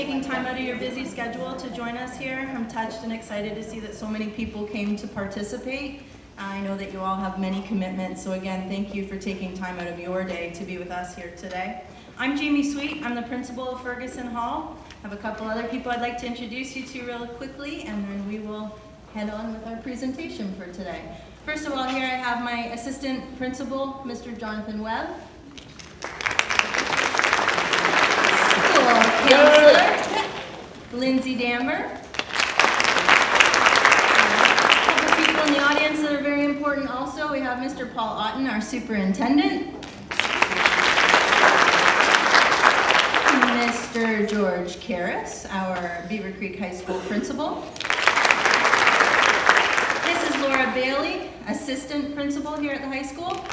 taking time out of your busy schedule to join us here. I'm touched and excited to see that so many people came to participate. I know that you all have many commitments, so again, thank you for taking time out of your day to be with us here today. I'm Jamie Sweet. I'm the principal of Ferguson Hall. I have a couple other people I'd like to introduce you to real quickly, and then we will head on with our presentation for today. First of all, here I have my assistant principal, Mr. Jonathan Webb. School counselor, Lindsay Damber. A couple people in the audience that are very important also. We have Mr. Paul Otten, our superintendent. Mr. George Karras, our Beaver Creek High School principal. Mrs. Laura Bailey, assistant principal here at the high school.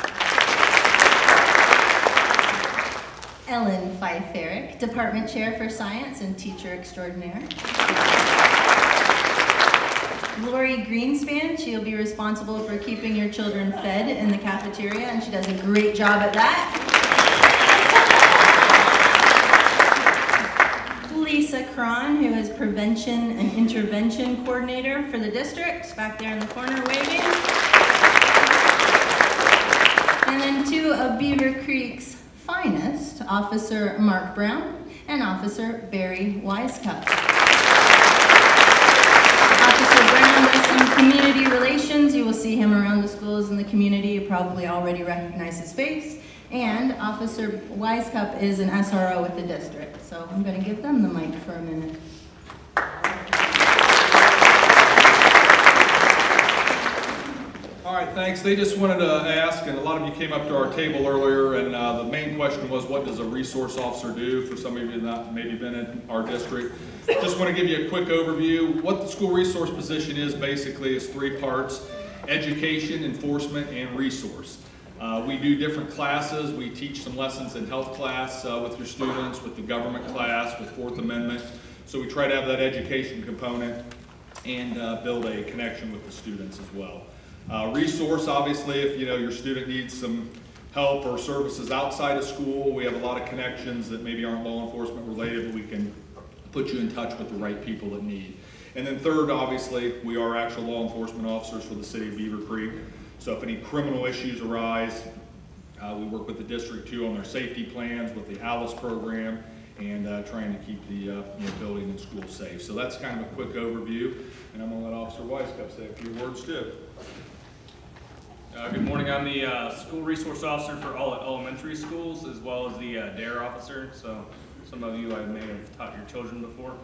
Ellen Fife-Herrick, department chair for science and teacher extraordinaire. Lori Greenspan, she'll be responsible for keeping your children fed in the cafeteria, and she does a great job at that. Lisa Cron, who is prevention and intervention coordinator for the district, back there in the corner waving. And then two of Beaver Creek's finest, Officer Mark Brown and Officer Barry Wisecup. Officer Brown does some community relations. You will see him around the schools in the community. You probably already recognize his face. And Officer Wisecup is an SRO with the district. So I'm going to give them the mic for a minute. All right, thanks. They just wanted to ask, and a lot of you came up to our table earlier, and the main question was, what does a resource officer do? For some of you that maybe been in our district. Just want to give you a quick overview. What the school resource position is basically is three parts: education, enforcement, and resource. We do different classes. We teach some lessons in health class with your students, with the government class, with Fourth Amendment. So we try to have that education component and build a connection with the students as well. Resource, obviously, if your student needs some help or services outside of school, we have a lot of connections that maybe aren't law enforcement related, but we can put you in touch with the right people that need. And then third, obviously, we are actual law enforcement officers for the city of Beaver Creek. So if any criminal issues arise, we work with the district too on their safety plans, with the ALICE program, and trying to keep the building and school safe. So that's kind of a quick overview, and I'm going to let Officer Wisecup say a few words too. Good morning. I'm the school resource officer for all elementary schools, as well as the DARE officer. So some of you I may have taught your children before.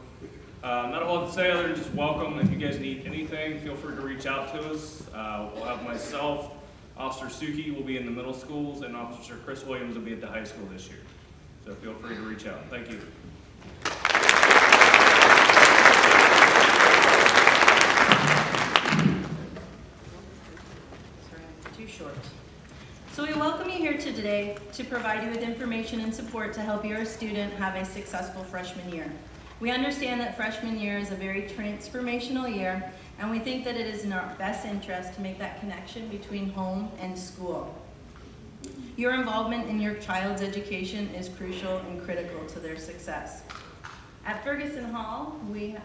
Not a whole lot to say other than just welcome. If you guys need anything, feel free to reach out to us. We'll have myself, Officer Suki will be in the middle schools, and Officer Chris Williams will be at the high school this year. So feel free to reach out. Thank you. Too short. So we welcome you here today to provide you with information and support to help your student have a successful freshman year. We understand that freshman year is a very transformational year, and we think that it is in our best interest to make that connection between home and school. Your involvement in your child's education is crucial and critical to their success. At Ferguson Hall, we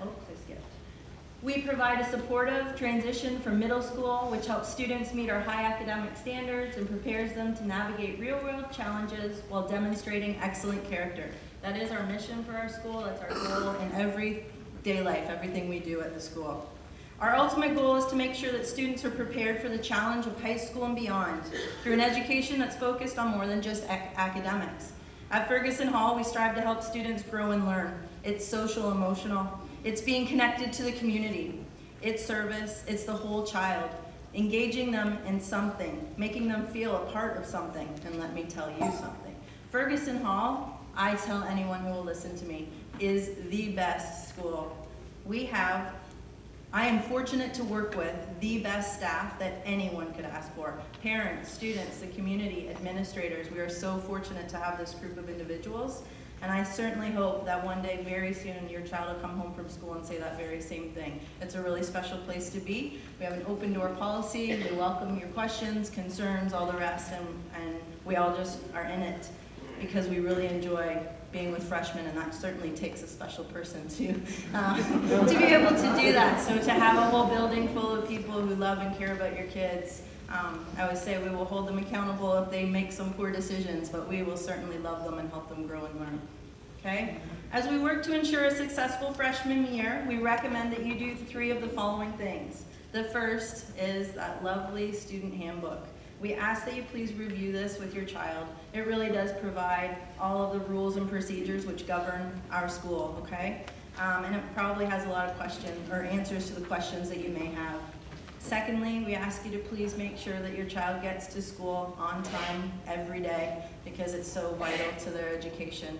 provide a supportive transition from middle school, which helps students meet our high academic standards and prepares them to navigate real-world challenges while demonstrating excellent character. That is our mission for our school. That's our goal in everyday life, everything we do at the school. Our ultimate goal is to make sure that students are prepared for the challenge of high school and beyond through an education that's focused on more than just academics. At Ferguson Hall, we strive to help students grow and learn. It's social, emotional. It's being connected to the community. It's service. It's the whole child. Engaging them in something, making them feel a part of something. And let me tell you something. Ferguson Hall, I tell anyone who will listen to me, is the best school. I am fortunate to work with the best staff that anyone could ask for. Parents, students, the community, administrators. We are so fortunate to have this group of individuals. And I certainly hope that one day, very soon, your child will come home from school and say that very same thing. It's a really special place to be. We have an open door policy. We welcome your questions, concerns, all the rest, and we all just are in it because we really enjoy being with freshmen, and that certainly takes a special person to be able to do that. So to have a whole building full of people who love and care about your kids, I always say we will hold them accountable if they make some poor decisions, but we will certainly love them and help them grow and learn. Okay? As we work to ensure a successful freshman year, we recommend that you do 3 of the following things. The first is that lovely student handbook. We ask that you please review this with your child. It really does provide all of the rules and procedures which govern our school, okay? And it probably has a lot of questions or answers to the questions that you may have. Secondly, we ask you to please make sure that your child gets to school on time every day because it's so vital to their education.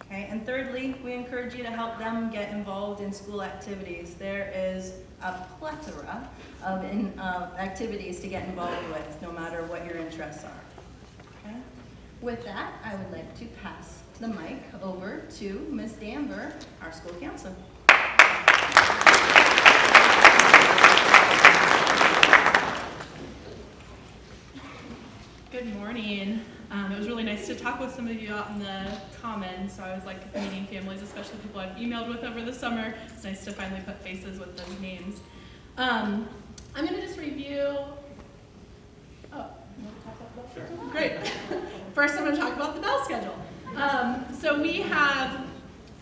Okay, and thirdly, we encourage you to help them get involved in school activities. There is a plethora of activities to get involved with, no matter what your interests are. Okay? With that, I would like to pass the mic over to Ms. Danver, our school counselor. Good morning. It was really nice to talk with some of you out in the commons. So I was like meeting families, especially people I've emailed with over the summer. It's nice to finally put faces with those names. I'm going to just review. Oh, you want to talk about the bell schedule? Great. First, I'm going to talk about the bell schedule. So we have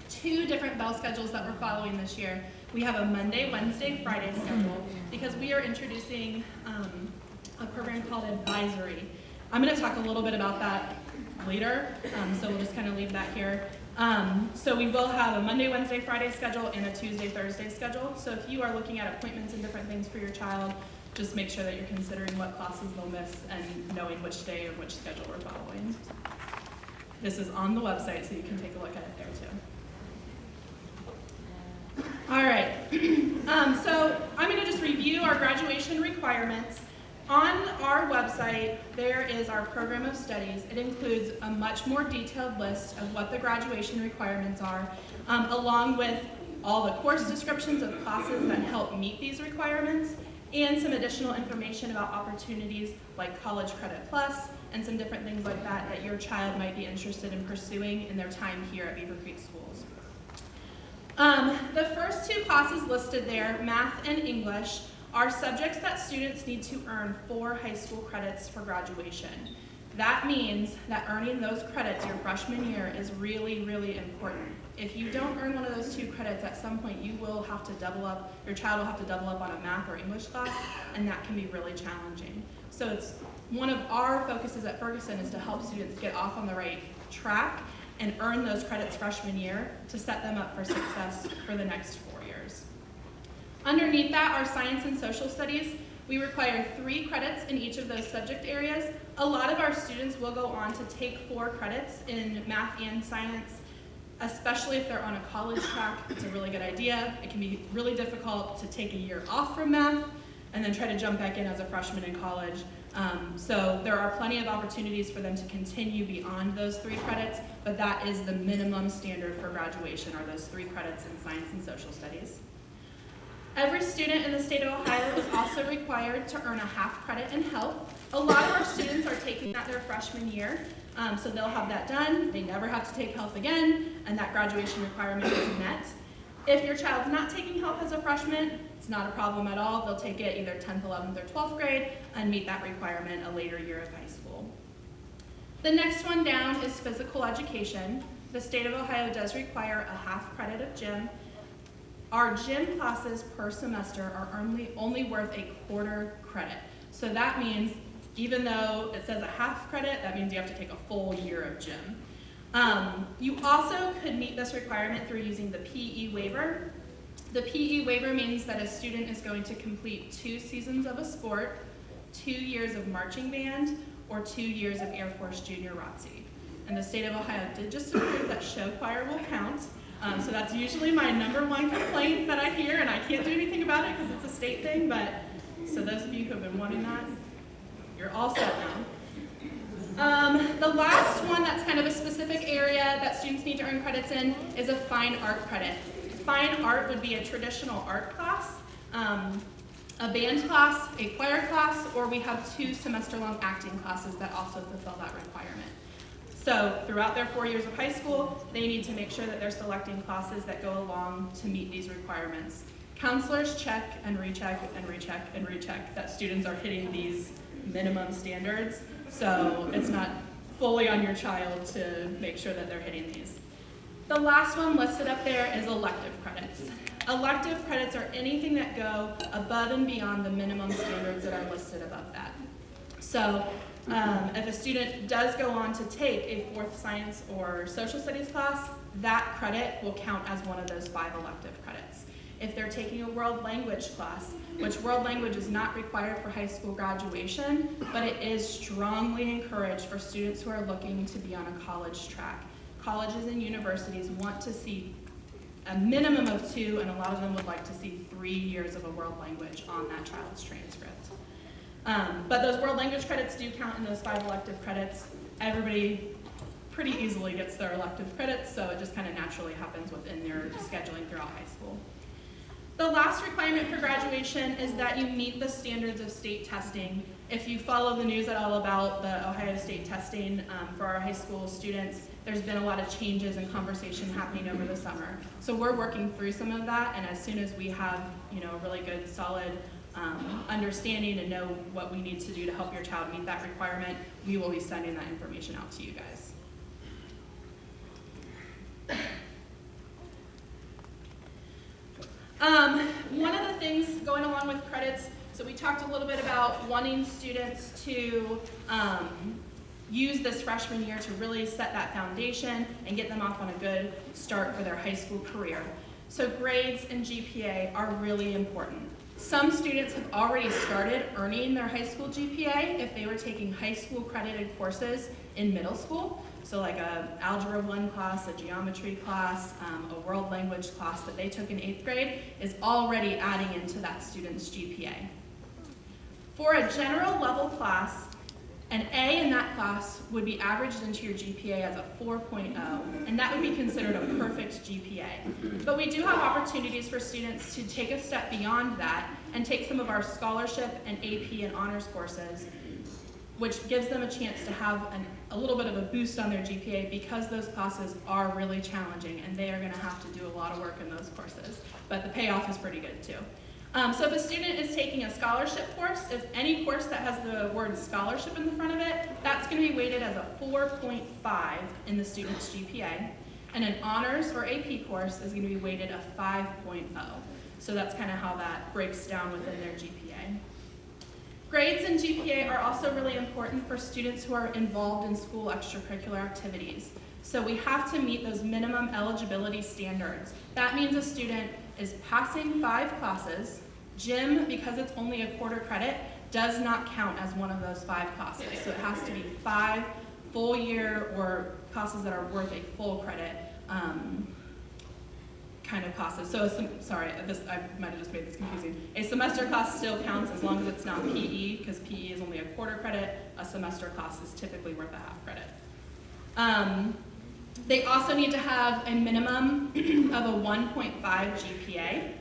2 different bell schedules that we're following this year. We have a Monday, Wednesday, Friday schedule because we are introducing a program called Advisory. I'm going to talk a little bit about that later, so we'll just kind of leave that here. So we will have a Monday, Wednesday, Friday schedule and a Tuesday, Thursday schedule. So if you are looking at appointments and different things for your child, just make sure that you're considering what classes they'll miss and knowing which day or which schedule we're following. This is on the website, so you can take a look at it there too. All right, so I'm going to just review our graduation requirements. On our website, there is our program of studies. It includes a much more detailed list of what the graduation requirements are, along with all the course descriptions of classes that help meet these requirements, and some additional information about opportunities like College Credit Plus and some different things like that that your child might be interested in pursuing in their time here at Beaver Creek Schools. The first 2 classes listed there, math and English, are subjects that students need to earn 4 high school credits for graduation. That means that earning those credits your freshman year is really, really important. If you don't earn one of those 2 credits, at some point you will have to double up, your child will have to double up on a math or English class, and that can be really challenging. So it's one of our focuses at Ferguson is to help students get off on the right track and earn those credits freshman year to set them up for success for the next 4 years. Underneath that are science and social studies. We require 3 credits in each of those subject areas. A lot of our students will go on to take 4 credits in math and science, especially if they're on a college track. It's a really good idea. It can be really difficult to take a year off from math and then try to jump back in as a freshman in college. So there are plenty of opportunities for them to continue beyond those 3 credits, but that is the minimum standard for graduation, are those 3 credits in science and social studies. Every student in the state of Ohio is also required to earn a half credit in health. A lot of our students are taking that their freshman year, so they'll have that done. They never have to take health again, and that graduation requirement is met. If your child's not taking health as a freshman, it's not a problem at all. They'll take it either 10th, 11th, or 12th grade and meet that requirement a later year of high school. The next one down is physical education. The state of Ohio does require a half credit of gym. Our gym classes per semester are only worth a quarter credit. So that means even though it says a half credit, that means you have to take a full year of gym. You also could meet this requirement through using the PE waiver. The PE waiver means that a student is going to complete 2 seasons of a sport, 2 years of marching band, or 2 years of Air Force Junior ROTC. And the state of Ohio did just approve that show choir will count. So that's usually my #1 complaint that I hear, and I can't do anything about it because it's a state thing, but so those of you who have been wanting that, you're all set now. The last one that's kind of a specific area that students need to earn credits in is a fine art credit. Fine art would be a traditional art class, a band class, a choir class, or we have 2 semester-long acting classes that also fulfill that requirement. So throughout their 4 years of high school, they need to make sure that they're selecting classes that go along to meet these requirements. Counselors check and recheck and recheck and recheck that students are hitting these minimum standards, so it's not fully on your child to make sure that they're hitting these. The last one listed up there is elective credits. Elective credits are anything that go above and beyond the minimum standards that are listed above that. So if a student does go on to take a 4th science or social studies class, that credit will count as one of those 5 elective credits. If they're taking a world language class, which world language is not required for high school graduation, but it is strongly encouraged for students who are looking to be on a college track. Colleges and universities want to see a minimum of 2, and a lot of them would like to see 3 years of a world language on that child's transcript. But those world language credits do count in those 5 elective credits. Everybody pretty easily gets their elective credits, so it just kind of naturally happens within their scheduling throughout high school. The last requirement for graduation is that you meet the standards of state testing. If you follow the news at all about the Ohio State testing for our high school students, there's been a lot of changes and conversation happening over the summer. So we're working through some of that, and as soon as we have a really good, solid understanding and know what we need to do to help your child meet that requirement, we will be sending that information out to you guys. One of the things going along with credits, so we talked a little bit about wanting students to use this freshman year to really set that foundation and get them off on a good start for their high school career. So grades and GPA are really important. Some students have already started earning their high school GPA if they were taking high school credited courses in middle school. So like a Algebra 1 class, a geometry class, a world language class that they took in 8th grade is already adding into that student's GPA. For a general level class, an A in that class would be averaged into your GPA as a 4.0, and that would be considered a perfect GPA. But we do have opportunities for students to take a step beyond that and take some of our scholarship and AP and honors courses, which gives them a chance to have a little bit of a boost on their GPA because those classes are really challenging and they are going to have to do a lot of work in those courses. But the payoff is pretty good too. So if a student is taking a scholarship course, if any course that has the word scholarship in the front of it, that's going to be weighted as a 4.5 in the student's GPA. And an honors or AP course is going to be weighted a 5.0. So that's kind of how that breaks down within their GPA. Grades and GPA are also really important for students who are involved in school extracurricular activities. So we have to meet those minimum eligibility standards. That means a student is passing 5 classes. Gym, because it's only a quarter credit, does not count as one of those 5 classes. So it has to be 5 full year or classes that are worth a full credit kind of classes. So, I might have just made this confusing. A semester class still counts as long as it's not PE, because PE is only a quarter credit. A semester class is typically worth a half credit. They also need to have a minimum of a 1.5 GPA.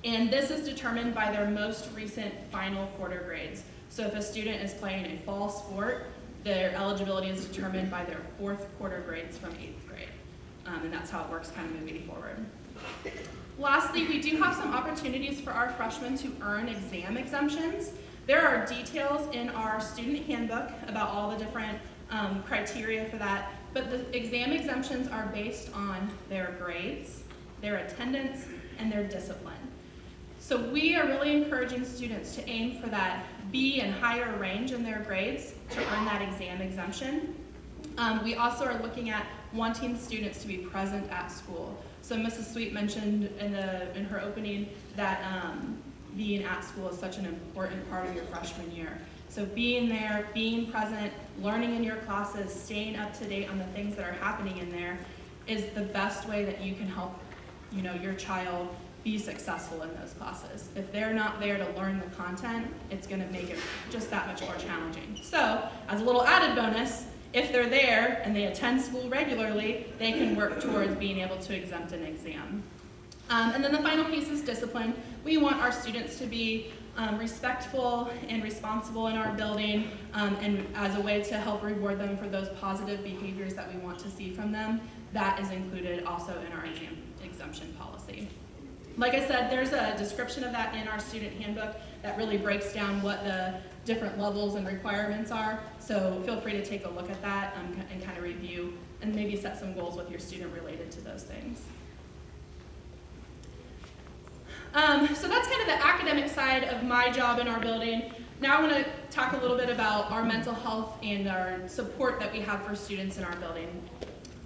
And this is determined by their most recent final quarter grades. So if a student is playing a fall sport, their eligibility is determined by their 4th quarter grades from 8th grade. And that's how it works kind of moving forward. Lastly, we do have some opportunities for our freshmen to earn exam exemptions. There are details in our student handbook about all the different criteria for that, but the exam exemptions are based on their grades, their attendance, and their discipline. So we are really encouraging students to aim for that B and higher range in their grades to earn that exam exemption. We also are looking at wanting students to be present at school. So Mrs. Sweet mentioned in her opening that being at school is such an important part of your freshman year. So being there, being present, learning in your classes, staying up to date on the things that are happening in there is the best way that you can help your child be successful in those classes. If they're not there to learn the content, it's going to make it just that much more challenging. So as a little added bonus, if they're there and they attend school regularly, they can work towards being able to exempt an exam. And then the final piece is discipline. We want our students to be respectful and responsible in our building, and as a way to help reward them for those positive behaviors that we want to see from them. That is included also in our exemption policy. Like I said, there's a description of that in our student handbook that really breaks down what the different levels and requirements are. So feel free to take a look at that and kind of review and maybe set some goals with your student related to those things. So that's kind of the academic side of my job in our building. Now I want to talk a little bit about our mental health and our support that we have for students in our building.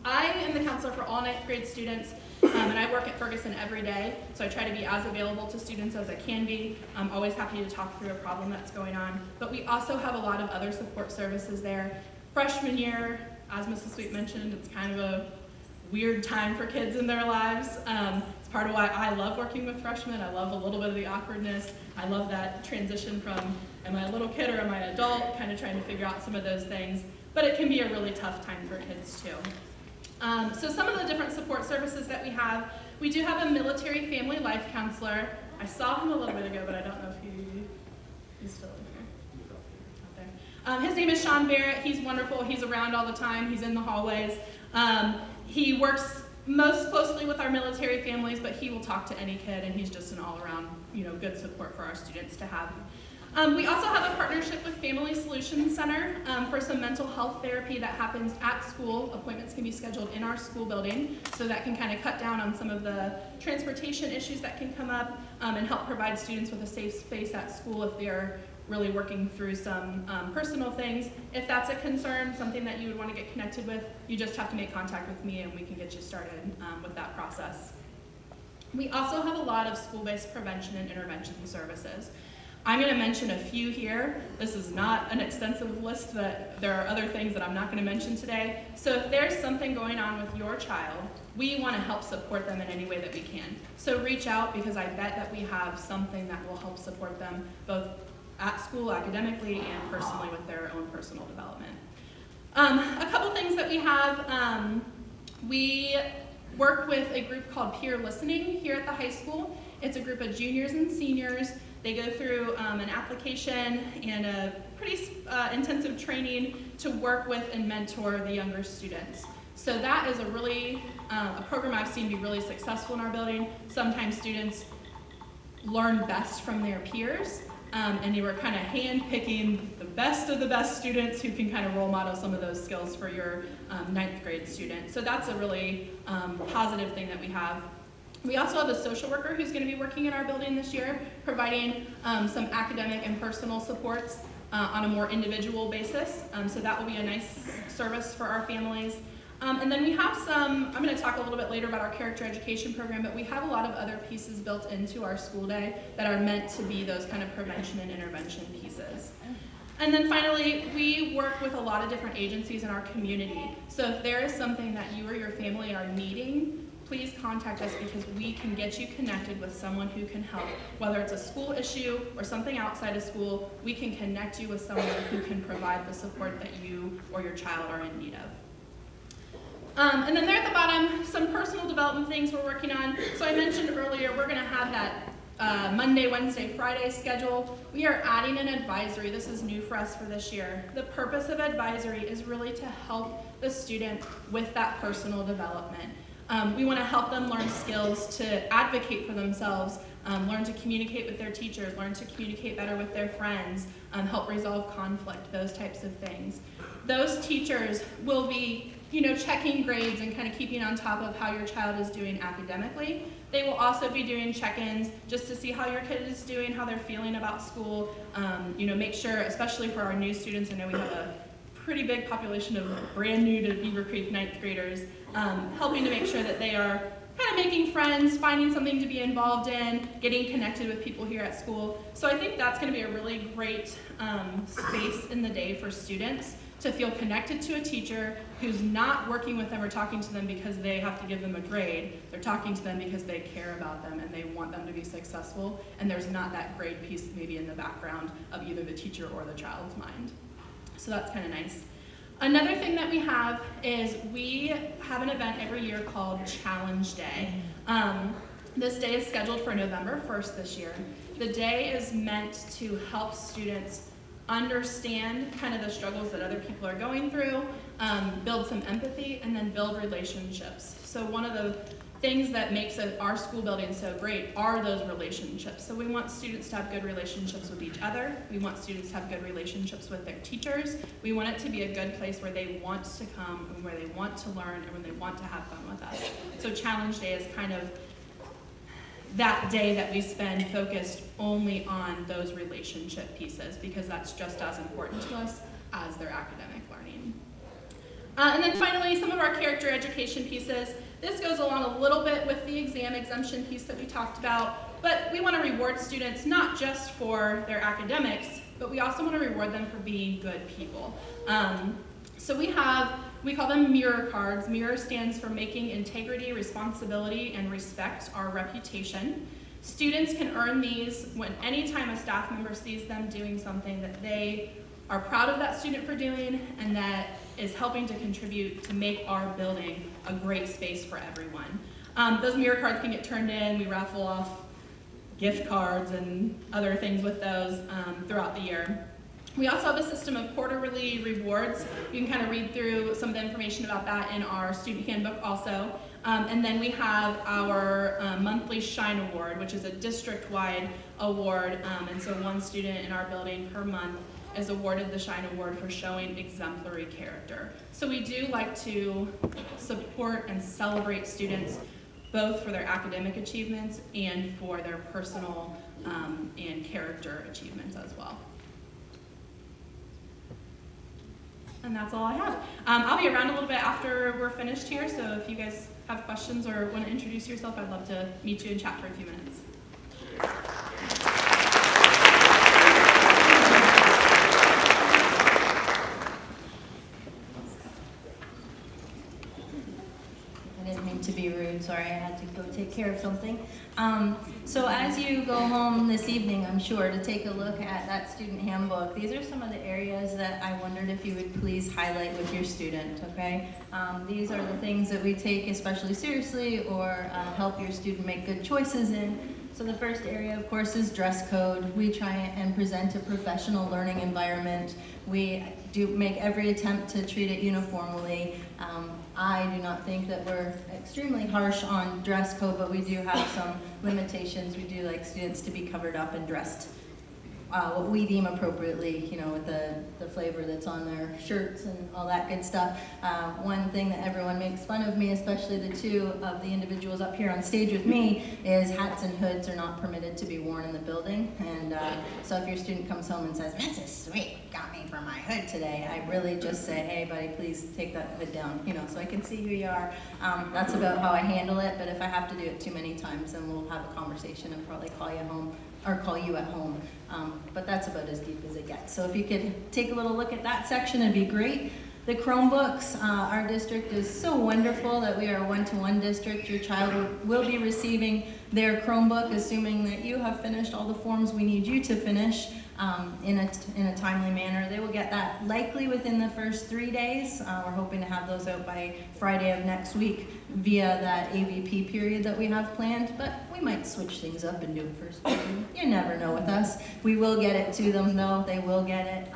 I am the counselor for all 9th grade students, and I work at Ferguson every day, so I try to be as available to students as I can be. I'm always happy to talk through a problem that's going on, but we also have a lot of other support services there. Freshman year, as Mrs. Sweet mentioned, it's kind of a weird time for kids in their lives. It's part of why I love working with freshmen. I love a little bit of the awkwardness. I love that transition from am I a little kid or am I an adult, kind of trying to figure out some of those things. But it can be a really tough time for kids too. So some of the different support services that we do have a military family life counselor. I saw him a little bit ago, but I don't know if he's still in here. Out there. His name is Sean Barrett. He's wonderful. He's around all the time. He's in the hallways. He works most closely with our military families, but he will talk to any kid, and he's just an all-around, good support for our students to have. We also have a partnership with Family Solutions Center for some mental health therapy that happens at school. Appointments can be scheduled in our school building, so that can kind of cut down on some of the transportation issues that can come up, and help provide students with a safe space at school if they're really working through some personal things. If that's a concern, something that you would want to get connected with, you just have to make contact with me and we can get you started with that process. We also have a lot of school-based prevention and intervention services. I'm going to mention a few here. This is not an extensive list, but there are other things that I'm not going to mention today. So if there's something going on with your child, we want to help support them in any way that we can. So reach out, because I bet that we have something that will help support them both at school academically and personally with their own personal development. A couple things that we have, we work with a group called Peer Listening here at the high school. It's a group of juniors and seniors. They go through an application and a pretty intensive training to work with and mentor the younger students. So that is a program I've seen be really successful in our building. Sometimes students learn best from their peers, and you were kind of hand-picking the best of the best students who can kind of role model some of those skills for your 9th grade student. So that's a really positive thing that we have. We also have a social worker who's going to be working in our building this year, providing some academic and personal supports on a more individual basis. So that will be a nice service for our families. And then we have I'm going to talk a little bit later about our character education program, but we have a lot of other pieces built into our school day that are meant to be those kind of prevention and intervention pieces. And then finally, we work with a lot of different agencies in our community. So if there is something that you or your family are needing, please contact us, because we can get you connected with someone who can help. Whether it's a school issue or something outside of school, we can connect you with someone who can provide the support that you or your child are in need of. And then there at the bottom, some personal development things we're working on. So I mentioned earlier, we're going to have that Monday, Wednesday, Friday schedule. We are adding an advisory. This is new for us for this year. The purpose of advisory is really to help the student with that personal development. We want to help them learn skills to advocate for themselves, learn to communicate with their teachers, learn to communicate better with their friends, help resolve conflict, those types of things. Those teachers will be checking grades and kind of keeping on top of how your child is doing academically. They will also be doing check-ins just to see how your kid is doing, how they're feeling about school. Make sure, especially for our new students, I know we have a pretty big population of brand new to Beaver Creek 9th graders, helping to make sure that they are kind of making friends, finding something to be involved in, getting connected with people here at school. So I think that's going to be a really great space in the day for students to feel connected to a teacher who's not working with them or talking to them because they have to give them a grade. They're talking to them because they care about them and they want them to be successful, and there's not that grade piece maybe in the background of either the teacher or the child's mind. So that's kind of nice. Another thing that we have is we have an event every year called Challenge Day. This day is scheduled for November 1st this year. The day is meant to help students understand kind of the struggles that other people are going through, build some empathy, and then build relationships. So one of the things that makes our school building so great are those relationships. So we want students to have good relationships with each other. We want students to have good relationships with their teachers. We want it to be a good place where they want to come and where they want to learn and where they want to have fun with us. So Challenge Day is kind of that day that we spend focused only on those relationship pieces, because that's just as important to us as their academic learning. And then finally, some of our character education pieces. This goes along a little bit with the exam exemption piece that we talked about, but we want to reward students not just for their academics, but we also want to reward them for being good people. So we call them mirror cards. Mirror stands for making integrity, responsibility, and respect our reputation. Students can earn these when anytime a staff member sees them doing something that they are proud of that student for doing and that is helping to contribute to make our building a great space for everyone. Those mirror cards can get turned in. We raffle off gift cards and other things with those throughout the year. We also have a system of quarterly rewards. You can kind of read through some of the information about that in our student handbook also. And then we have our monthly Shine Award, which is a district-wide award. And so one student in our building per month is awarded the Shine Award for showing exemplary character. So we do like to support and celebrate students both for their academic achievements and for their personal and character achievements as well. And that's all I have. I'll be around a little bit after we're finished here, so if you guys have questions or want to introduce yourself, I'd love to meet you and chat for a few minutes. I didn't mean to be rude, sorry, I had to go take care of something. So as you go home this evening, I'm sure, to take a look at that student handbook, these are some of the areas that I wondered if you would please highlight with your student, okay? These are the things that we take especially seriously or help your student make good choices in. So the first area, of course, is dress code. We try and present a professional learning environment. We do make every attempt to treat it uniformly. I do not think that we're extremely harsh on dress code, but we do have some limitations. We do like students to be covered up and dressed what we deem appropriately, you know, with the flavor that's on their shirts and all that good stuff. One thing that everyone makes fun of me, especially the two of the individuals up here on stage with me, is hats and hoods are not permitted to be worn in the building. And so if your student comes home and says, "Mrs. Sweet got me for my hood today," I really just say, "Hey buddy, please take that hood down, you know, so I can see who you are." That's about how I handle it, but if I have to do it too many times, then we'll have a conversation and probably call you home or call you at home. But that's about as deep as it gets. So if you could take a little look at that section, it'd be great. The Chromebooks, our district is so wonderful that we are a one-to-one district. Your child will be receiving their Chromebook, assuming that you have finished all the forms we need you to finish in a timely manner. They will get that likely within the first 3 days. We're hoping to have those out by Friday of next week via that AVP period that we have planned, but we might switch things up and do it first. You never know with us. We will get it to them though, they will get it.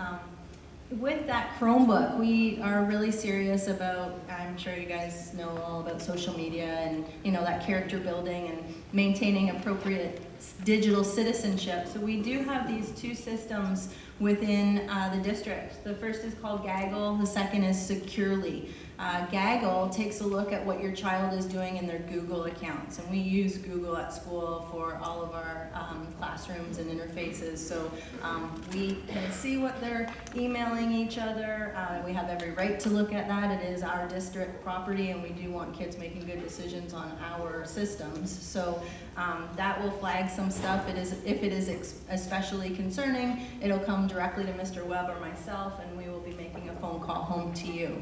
With that Chromebook, we are really serious about, I'm sure you guys know all about social media and, you know, that character building and maintaining appropriate digital citizenship. So we do have these two systems within the district. The first is called Gaggle, the second is Securely. Gaggle takes a look at what your child is doing in their Google accounts, and we use Google at school for all of our classrooms and interfaces, so we can see what they're emailing each other. We have every right to look at that. It is our district property, and we do want kids making good decisions on our systems, so that will flag some stuff. If it is especially concerning, it'll come directly to Mr. Webb or myself, and we will be making a phone call home to you.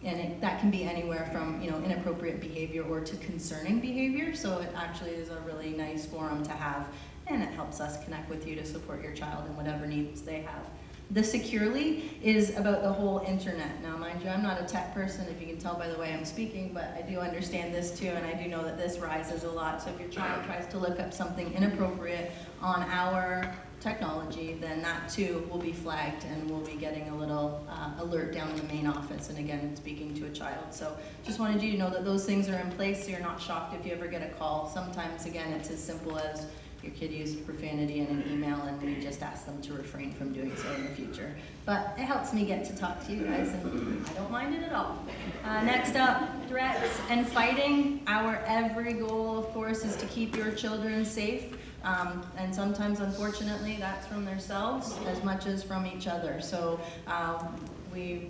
And that can be anywhere from, you know, inappropriate behavior or to concerning behavior, so it actually is a really nice forum to have, and it helps us connect with you to support your child in whatever needs they have. The securely is about the whole internet. Now, mind you, I'm not a tech person, if you can tell by the way I'm speaking, but I do understand this too, and I do know that this rises a lot. So if your child tries to look up something inappropriate on our technology, then that too will be flagged, and we'll be getting a little alert down in the main office, and again, speaking to a child. So just wanted you to know that those things are in place, so you're not shocked if you ever get a call. Sometimes, again, it's as simple as your kid used profanity in an email, and we just ask them to refrain from doing so in the future. But it helps me get to talk to you guys, and I don't mind it at all. Next up, threats and fighting. Our every goal, of course, is to keep your children safe. And sometimes, unfortunately, that's from themselves as much as from each other. So we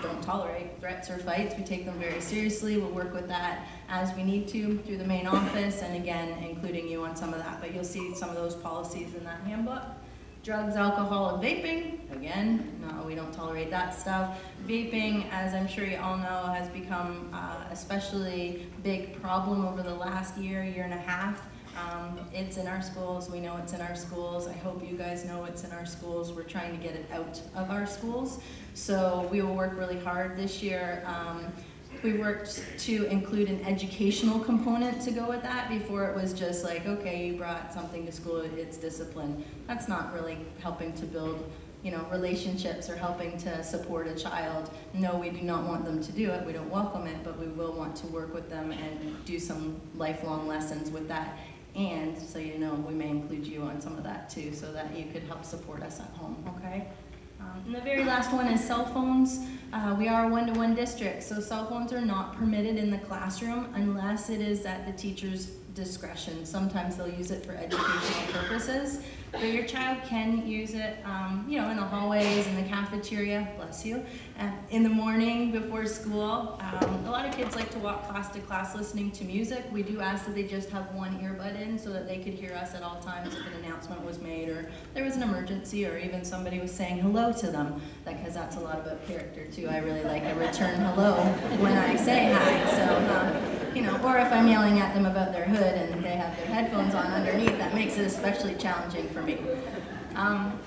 don't tolerate threats or fights. We take them very seriously. We'll work with that as we need to through the main office, and again, including you on some of that. But you'll see some of those policies in that handbook. Drugs, alcohol, and vaping. Again, no, we don't tolerate that stuff. Vaping, as I'm sure you all know, has become especially big problem over the last year and a half. It's in our schools. We know it's in our schools. I hope you guys know it's in our schools. We're trying to get it out of our schools. So we will work really hard this year. We worked to include an educational component to go with that. Before it was just like, okay, you brought something to school, it's discipline. That's not really helping to build, relationships or helping to support a child. No, we do not want them to do it. We don't welcome it, but we will want to work with them and do some lifelong lessons with that. And so we may include you on some of that too, so that you could help support us at home, okay? And the very last one is cell phones. We are a one-to-one district, so cell phones are not permitted in the classroom unless it is at the teacher's discretion. Sometimes they'll use it for educational purposes, but your child can use it, in the hallways, in the cafeteria, bless you, in the morning before school. A lot of kids like to walk class to class listening to music. We do ask that they just have one earbud in so that they could hear us at all times if an announcement was made or there was an emergency or even somebody was saying hello to them, because that's a lot about character too. I really like a return hello when I say hi. So, or if I'm yelling at them about their hood and they have their headphones on underneath, that makes it especially challenging for me.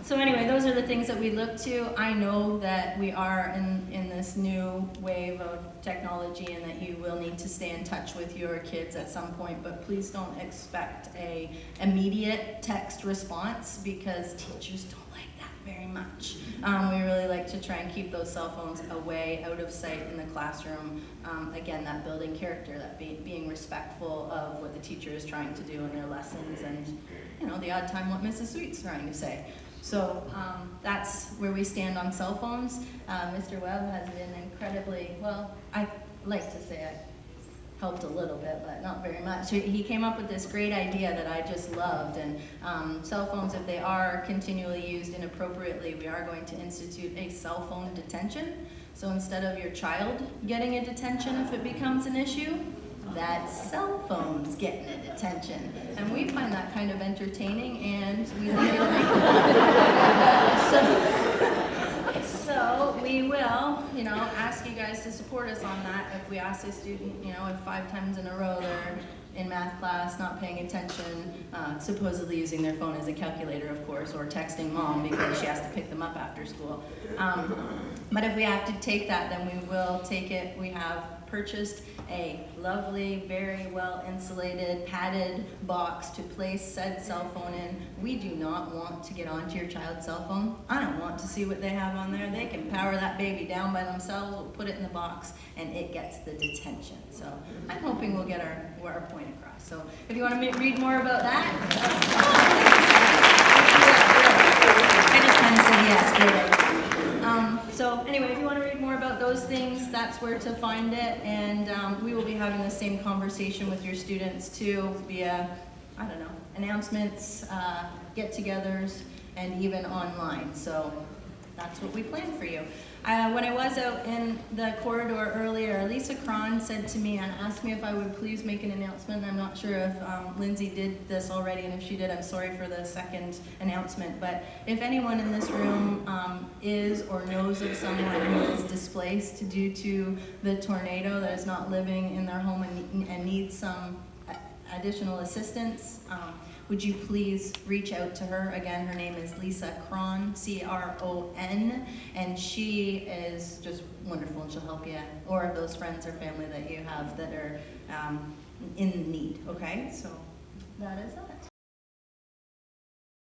So anyway, those are the things that we look to. I know that we are in this new wave of technology and that you will need to stay in touch with your kids at some point, but please don't expect a immediate text response because teachers don't like that very much. We really like to try and keep those cell phones away, out of sight in the classroom. Again, that building character, that being respectful of what the teacher is trying to do in their lessons and, the odd time what Mrs. Sweet's trying to say. So that's where we stand on cell phones. Mr. Webb has been incredibly, I like to say I helped a little bit, but not very much. He came up with this great idea that I just loved, and cell phones, if they are continually used inappropriately, we are going to institute a cell phone detention. So instead of your child getting a detention if it becomes an issue, that cell phone's getting a detention. And we find that kind of entertaining, and we really like it. So we will, ask you guys to support us on that. If we ask a student, if 5 times in a row they're in math class, not paying attention, supposedly using their phone as a calculator, of course, or texting mom because she has to pick them up after school. But if we have to take that, then we will take it. We have purchased a lovely, very well insulated, padded box to place said cell phone in. We do not want to get onto your child's cell phone. I don't want to see what they have on there. They can power that baby down by themselves. We'll put it in the box and it gets the detention. So I'm hoping we'll get our point across. So if you want to read more about that, I just kind of said yes, great. So anyway, if you want to read more about those things, that's where to find it, and we will be having the same conversation with your students too via, announcements, get-togethers, and even online. So that's what we plan for you. When I was out in the corridor earlier, Lisa Cron said to me and asked me if I would please make an announcement. I'm not sure if Lindsay did this already, and if she did, I'm sorry for the second announcement. But if anyone in this room is or knows of someone who is displaced due to the tornado, that is not living in their home and needs some additional assistance, would you please reach out to her? Again, her name is Lisa Cron, C-R-O-N, and she is just wonderful, and she'll help you, or those friends or family that you have that are in need, okay? So that is it.